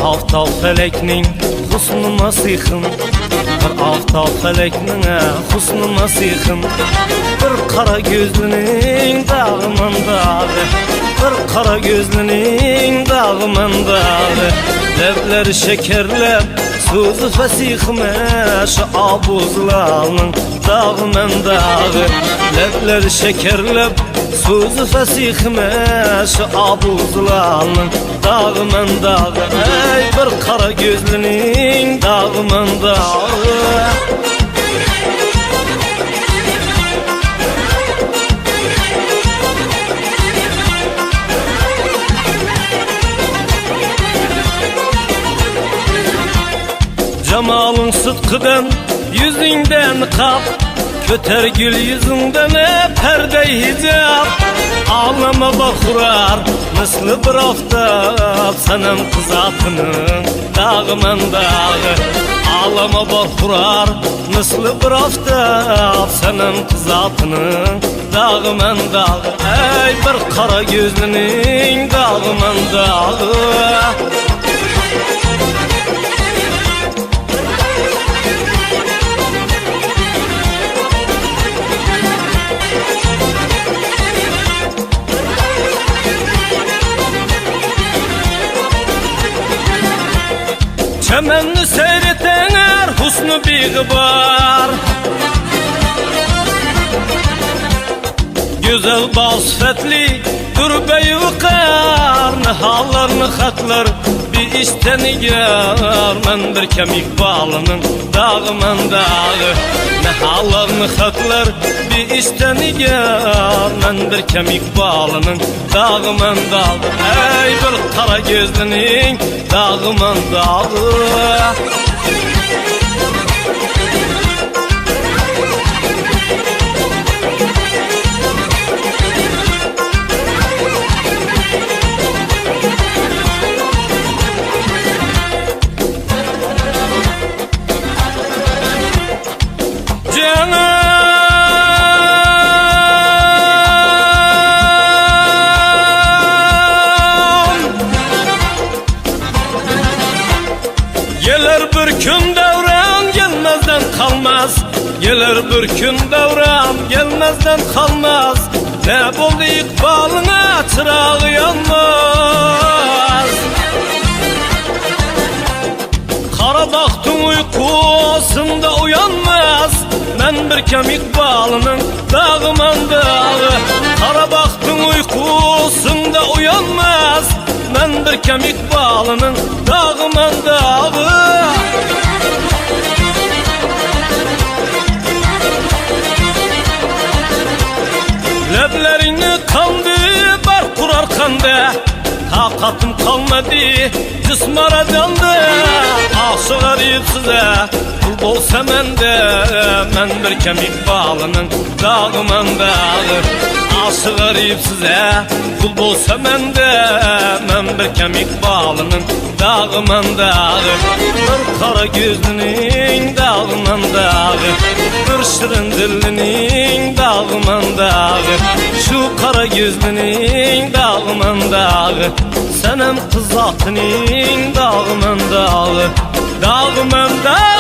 Aftab felekning husnu masihim, bir aftab felekning husnu masihim, bir qara gözlüning dağımındağı, bir qara gözlüning dağımındağı, lebleri şekerlep sözü fesihime, şu abuzlarının dağımındağı, lebleri şekerlep sözü fesihime, şu abuzlarının dağımındağı, ey bir qara gözlüning dağımındağı. Cemalın sıdkıdan yüzünden kap, köter gül yüzünden perde hicap. Ağlama bakırar misli bir aftab, senem kızatının dağımındağı. Ağlama bakırar misli bir aftab, senem kızatının dağımındağı. Ey bir qara gözlüning dağımındağı. Çemenni seyretener husnu biğbar, güzel basfetli türbeyi vıkar, nihallarını xatlar bir istenigar. Men bir kemik balının dağımındağı, nihallarını xatlar bir istenigar. Men bir kemik balının dağımındağı, ey bir qara gözlüning dağımındağı. Gelir bir gün devran gelmezden kalmaz, gelir bir gün devran gelmezden kalmaz. Ne buldu ikbalına çırağı yanmaz. Kara baktın uykusunda uyanmaz, men bir kemik balının dağımındağı. Kara baktın uykusunda uyanmaz, men bir kemik balının dağımındağı. Leblerini kandı bar kurar kanda, takatım kalmadı cismara candı. Aşık arayıp size kul bolsa mende, men bir kemik balının dağımındağı. Aşık arayıp size kul bolsa mende, men bir kemik balının dağımındağı. Bir qara gözlüning dağımındağı, bir şirin dilining dağımındağı. Şu qara gözlüning dağımındağı, senem kızatının dağımındağı. Dağımındağı.